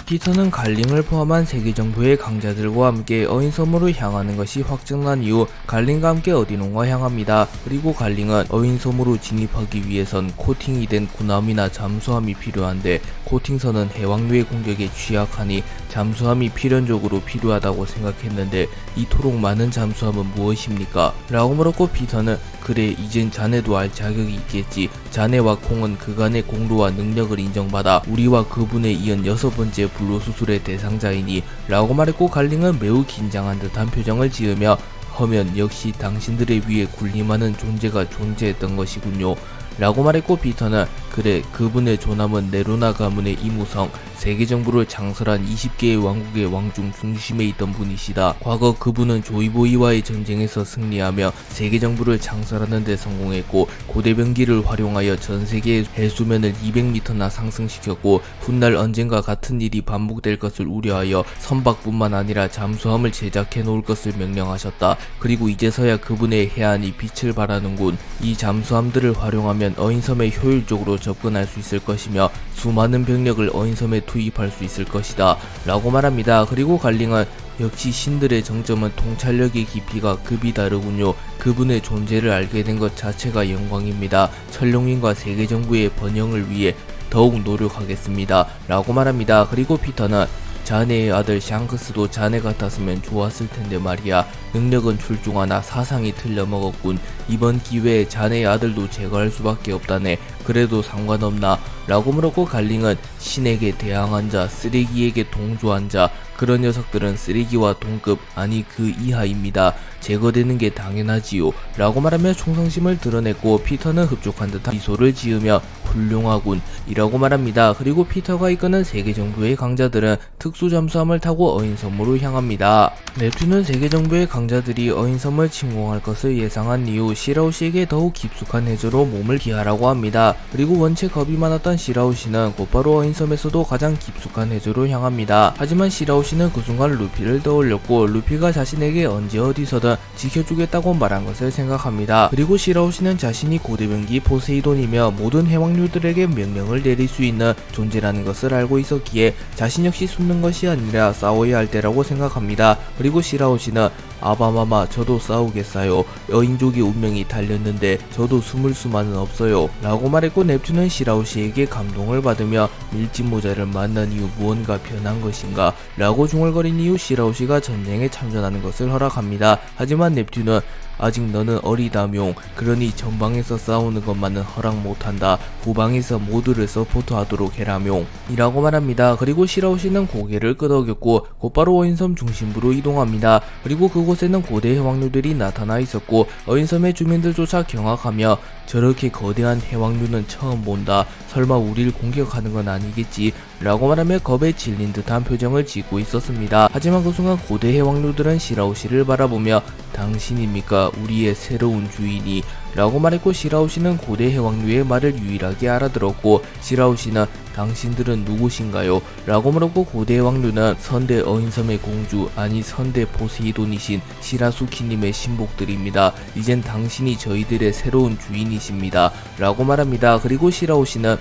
피터는 갈링을 포함한 세계 정부의 강자들과 함께 어인섬으로 향하는 것이 확정난 이후 갈링과 함께 어디론가 향합니다. 그리고 갈링은 어인섬으로 진입하기 위해선 코팅이 된 군함이나 잠수함이 필요한데 코팅선은 해왕류의 공격에 취약하니 잠수함이 필연적으로 필요하다고 생각했는데 이토록 많은 잠수함은 무엇입니까? 라고 물었고 피터는 그래 이젠 자네도 알 자격이 있겠지. 자네와 콩은 그간의 공로와 능력을 인정받아 우리와 그분에 이은 6번째 불로수술의 대상자이니 라고 말했고 갈링은 매우 긴장한 듯한 표정을 지으며 허면 역시 당신들의 위에 군림하는 존재가 존재했던 것이군요 라고 말했고 피터는 그래 그분의 조남은 네로나 가문의 이무성 세계정부를 창설한 20개의 왕국의 왕중 중심에 있던 분이시다. 과거 그분은 조이보이와의 전쟁에서 승리하며 세계정부를 창설하는 데 성공했고 고대병기를 활용하여 전세계의 해수면을 200m나 상승시켰고 훗날 언젠가 같은 일이 반복될 것을 우려하여 선박뿐만 아니라 잠수함을 제작해 놓을 것을 명령하셨다. 그리고 이제서야 그분의 해안이 빛을 발하는군. 이 잠수함들을 활용하면 어인섬에 효율적으로 접근할 수 있을 것이며 수많은 병력을 어인섬에 투입할 수 있을 것이다 라고 말합니다. 그리고 갈링은 역시 신들의 정점은 통찰력의 깊이가 급이 다르군요. 그분의 존재를 알게 된 것 자체가 영광입니다. 천룡인과 세계정부의 번영을 위해 더욱 노력하겠습니다 라고 말합니다. 그리고 피터는 자네의 아들 샹크스도 자네 같았으면 좋았을 텐데 말이야. 능력은 출중하나 사상이 틀려먹었군. 이번 기회에 자네의 아들도 제거할 수밖에 없다네. 그래도 상관없나? 라고 물었고 갈링은 신에게 대항한 자, 쓰레기에게 동조한 자, 그런 녀석들은 쓰레기와 동급 아니 그 이하입니다. 제거되는 게 당연하지요 라고 말하며 충성심을 드러냈고 피터는 흡족한 듯한 미소를 지으며 훌륭하군 이라고 말합니다. 그리고 피터가 이끄는 세계정부의 강자들은 특수잠수함을 타고 어인섬으로 향합니다. 넵튠은 세계정부의 강자들이 어인섬을 침공할 것을 예상한 이후 시라우시에게 더욱 깊숙한 해저로 몸을 기하라고 합니다. 그리고 원체 겁이 많았던 시라우시는 곧바로 어인섬에서도 가장 깊숙한 해저로 향합니다. 하지만 시라우시는 그 순간 루피를 떠올렸고 루피가 자신에게 언제 어디서든 지켜주겠다고 말한 것을 생각합니다. 그리고 시라우시는 자신이 고대병기 포세이돈이며 모든 해왕류들에게 명령을 내릴 수 있는 존재라는 것을 알고 있었기에 자신 역시 숨는 것이 아니라 싸워야 할 때라고 생각합니다. 그리고 시라우시는 아바마마 저도 싸우겠어요. 여인족의 운명이 달렸는데 저도 숨을 수만은 없어요 라고 말했고 넵튠은 시라우시에게 감동을 받으며 밀짚모자를 만난 이후 무언가 변한 것인가 라고 중얼거린 이후 시라우시가 전쟁에 참전하는 것을 허락합니다. 하지만 넵튠은 아직 너는 어리다뇽. 그러니 전방에서 싸우는 것만은 허락 못한다. 후방에서 모두를 서포트하도록 해라뇽 이라고 말합니다. 그리고 시라우시는 고개를 끄덕였고 곧바로 어인섬 중심부로 이동합니다. 그리고 그곳에는 고대 해왕류들이 나타나 있었고 어인섬의 주민들조차 경악하며 저렇게 거대한 해왕류는 처음 본다. 설마 우리를 공격하는 건 아니겠지? 라고 말하며 겁에 질린 듯한 표정을 짓고 있었습니다. 하지만 그 순간 고대 해왕류들은 시라우시를 바라보며 당신입니까? 우리의 새로운 주인이 라고 말했고 시라우시는 고대 해왕류의 말을 유일하게 알아들었고 시라우시는 당신들은 누구신가요? 라고 물었고 고대 해왕류는 선대 어인섬의 공주 아니 선대 포세이돈이신 시라수키님의 신복들입니다. 이젠 당신이 저희들의 새로운 주인이십니다 라고 말합니다. 그리고 시라우시는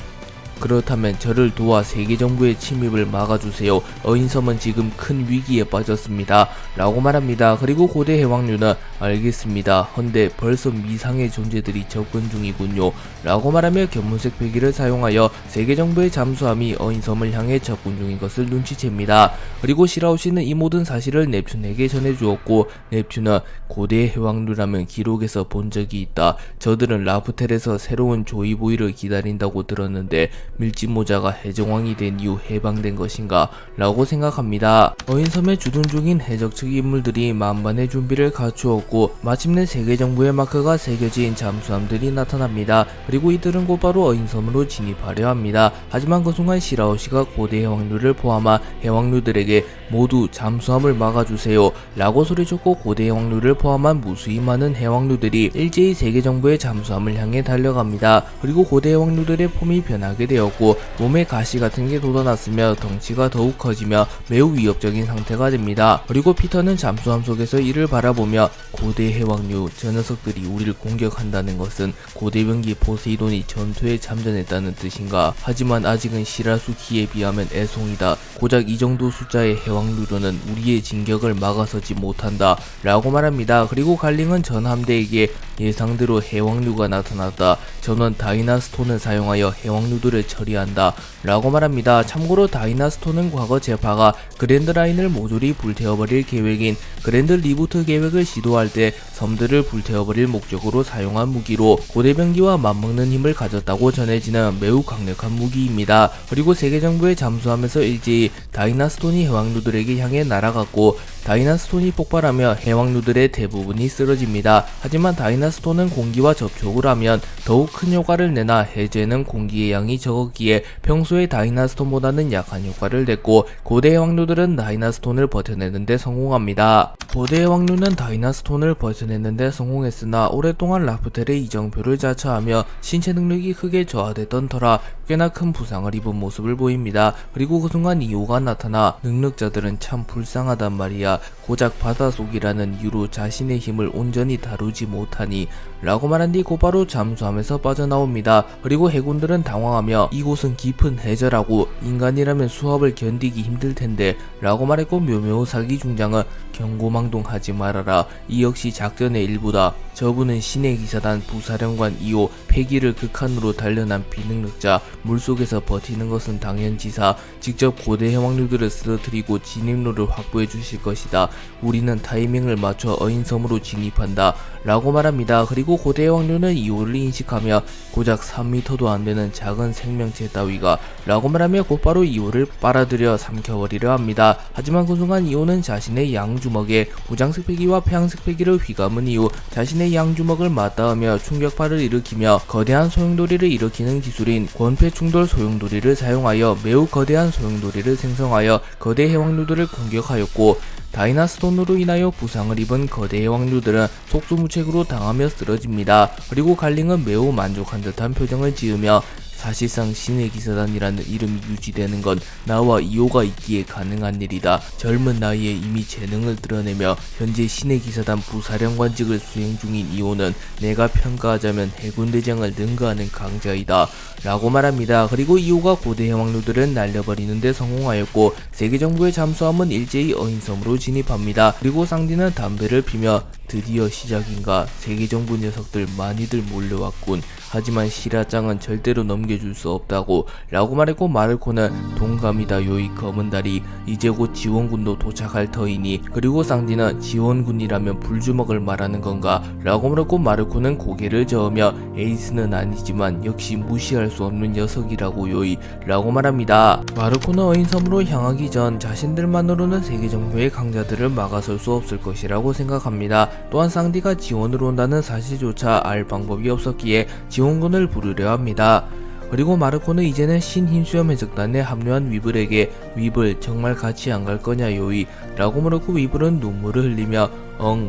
그렇다면 저를 도와 세계정부의 침입을 막아주세요. 어인섬은 지금 큰 위기에 빠졌습니다 라고 말합니다. 그리고 고대 해왕류는 알겠습니다. 헌데 벌써 미상의 존재들이 접근 중이군요 라고 말하며 견문색 배기를 사용하여 세계정부의 잠수함이 어인섬을 향해 접근 중인 것을 눈치챕니다. 그리고 시라우시는 이 모든 사실을 넵튠에게 전해주었고 넵튠은 고대 해왕류라면 기록에서 본 적이 있다. 저들은 라프텔에서 새로운 조이보이를 기다린다고 들었는데 밀짚모자가 해적왕이 된 이후 해방된 것인가 라고 생각합니다. 어인섬에 주둔 중인 해적 측 인물들이 만반의 준비를 갖추었고 마침내 세계정부의 마크가 새겨진 잠수함들이 나타납니다. 그리고 이들은 곧바로 어인섬으로 진입하려 합니다. 하지만 그 순간 시라우시가 고대 해왕류를 포함한 해왕류들에게 모두 잠수함을 막아주세요 라고 소리쳤고 고대 해왕류를 포함한 무수히 많은 해왕류들이 일제히 세계정부의 잠수함을 향해 달려갑니다. 그리고 고대 해왕류들의 폼이 변하게 되었고 되었고 몸에 가시 같은 게 돋아났으며 덩치가 더욱 커지며 매우 위협적인 상태가 됩니다. 그리고 피터는 잠수함 속에서 이를 바라보며 고대 해왕류 저 녀석들이 우리를 공격한다는 것은 고대 병기 포세이돈이 전투에 참전했다는 뜻인가? 하지만 아직은 시라수키에 비하면 애송이다. 고작 이 정도 숫자의 해왕류로는 우리의 진격을 막아서지 못한다 라고 말합니다. 그리고 갈링은 전 함대에게 예상대로 해왕류가 나타났다. 전원 다이나스톤을 사용하여 해왕류들을 처리한다 라고 말합니다. 참고로 다이나스톤은 과거 제파가 그랜드라인을 모조리 불태워버릴 계획인 그랜드 리부트 계획을 시도할 때 섬들을 불태워버릴 목적으로 사용한 무기로 고대병기와 맞먹는 힘을 가졌다고 전해지는 매우 강력한 무기입니다. 그리고 세계정부의 잠수함에서 일제히 다이나스톤이 해왕류들에게 향해 날아갔고 다이나스톤이 폭발하며 해왕류들의 대부분이 쓰러집니다. 하지만 다이나스톤은 공기와 접촉을 하면 더욱 큰 효과를 내나 해제는 공기의 양이 적었기에 평소의 다이나스톤보다는 약한 효과를 냈고 고대 해왕류들은 다이나스톤을 버텨내는데 성공합니다. 고대 해왕류는 다이나스톤을 버텨내는데 성공했으나 오랫동안 라프텔의 이정표를 자처하며 신체 능력이 크게 저하됐던 터라 꽤나 큰 부상을 입은 모습을 보입니다. 그리고 그 순간 이오가 나타나 능력자들은 참 불쌍하단 말이야. 고작 바닷속이라는 이유로 자신의 힘을 온전히 다루지 못하니 라고 말한 뒤 곧바로 잠수함에서 빠져나옵니다. 그리고 해군들은 당황하며 이곳은 깊은 해저라고 인간이라면 수압을 견디기 힘들텐데 라고 말했고 묘묘 사기 중장은 경고망동하지 말아라. 이 역시 작전의 일부다. 저분은 신의 기사단 부사령관 2호 패기를 극한으로 단련한 비능력자. 물속에서 버티는 것은 당연지사. 직접 고대 해왕류들을 쓰러뜨리고 진입로를 확보해 주실 것이다. 우리는 타이밍을 맞춰 어인섬으로 진입한다 라고 말합니다. 그리고 고대 해왕류는 2호를 인식하며 고작 3m도 안되는 작은 생명체 따위가 라고 말하며 곧바로 2호를 빨아들여 삼켜버리려 합니다. 하지만 그 순간 2호는 자신의 양주먹에 부장색 패기와 폐양색 패기를 휘감은 이후 자신의 양주먹을 맞닿으며 충격파를 일으키며 거대한 소용돌이를 일으키는 기술인 권폐충돌 소용돌이를 사용하여 매우 거대한 소용돌이를 생성하여 거대 해왕류들을 공격하였고 다이나스톤으로 인하여 부상을 입은 거대 해왕류들은 속수무책으로 당하며 쓰러집니다. 그리고 갈링은 매우 만족한 듯한 표정을 지으며 사실상 신의 기사단이라는 이름이 유지되는 건 나와 이오가 있기에 가능한 일이다. 젊은 나이에 이미 재능을 드러내며 현재 신의 기사단 부사령관직을 수행 중인 이오는 내가 평가하자면 해군대장을 능가하는 강자이다 라고 말합니다. 그리고 이오가 고대 해왕류들을 날려버리는데 성공하였고 세계정부의 잠수함은 일제히 어인섬으로 진입합니다. 그리고 쌍디는 담배를 피며 드디어 시작인가. 세계정부 녀석들 많이들 몰려왔군. 하지만 시라짱은 절대로 넘겨줄 수 없다고 라고 말했고 마르코는 동감이다 요이 검은다리. 이제 곧 지원군도 도착할 터이니. 그리고 쌍디는 지원군이라면 불주먹을 말하는 건가 라고 말했고 마르코는 고개를 저으며 에이스는 아니지만 역시 무시할 수 없는 녀석이라고 요이 라고 말합니다. 마르코는 어인섬으로 향하기 전 자신들만으로는 세계정부의 강자들을 막아설 수 없을 것이라고 생각합니다. 또한 쌍디가 지원을 온다는 사실조차 알 방법이 없었기에 지원군을 부르려 합니다. 그리고 마르코는 이제는 신힘수염 해적단에 합류한 위블에게 위블 정말 같이 안 갈 거냐 요이 라고 물었고 위블은 눈물을 흘리며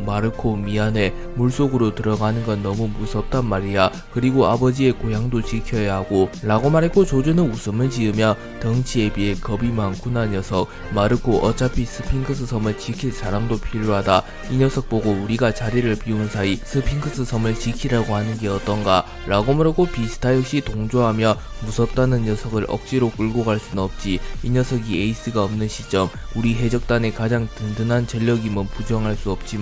마르코 미안해. 물속으로 들어가는 건 너무 무섭단 말이야. 그리고 아버지의 고향도 지켜야 하고 라고 말했고 조조는 웃음을 지으며 덩치에 비해 겁이 많구나 녀석. 마르코 어차피 스핑크스 섬을 지킬 사람도 필요하다. 이 녀석 보고 우리가 자리를 비운 사이 스핑크스 섬을 지키라고 하는 게 어떤가 라고 물었고 비스타 역시 동조하며 무섭다는 녀석을 억지로 끌고 갈 순 없지. 이 녀석이 에이스가 없는 시점 우리 해적단의 가장 든든한 전력임은 부정할 수 없지만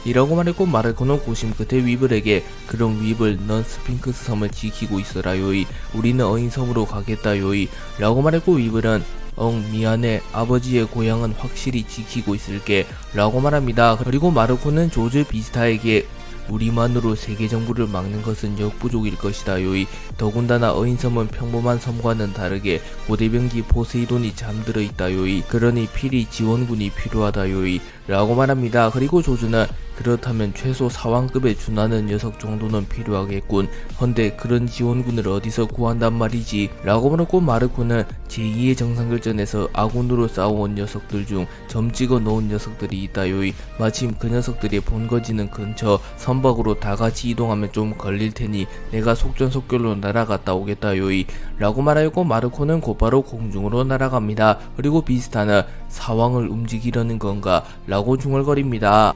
이라고 말했고 마르코는 고심 끝에 위블에게 그럼 위블 넌 스핑크스 섬을 지키고 있어라 요이. 우리는 어인섬으로 가겠다 요이 라고 말했고 위블은 미안해. 아버지의 고향은 확실히 지키고 있을게 라고 말합니다. 그리고 마르코는 조즈 비스타에게 우리만으로 세계정부를 막는 것은 역부족일 것이다 요이. 더군다나 어인섬은 평범한 섬과는 다르게 고대병기 포세이돈이 잠들어 있다 요이. 그러니 필히 지원군이 필요하다 요이 라고 말합니다. 그리고 조즈는 그렇다면 최소 사왕급에 준하는 녀석 정도는 필요하겠군. 헌데 그런 지원군을 어디서 구한단 말이지? 라고 물었고 마르코는 제2의 정상결전에서 아군으로 싸워온 녀석들 중 점 찍어 놓은 녀석들이 있다요이. 마침 그 녀석들이 본거지는 근처 선박으로 다같이 이동하면 좀 걸릴 테니 내가 속전속결로 날아갔다 오겠다요이. 라고 말하였고 마르코는 곧바로 공중으로 날아갑니다. 그리고 비스타는 사왕을 움직이려는 건가? 라고 중얼거립니다.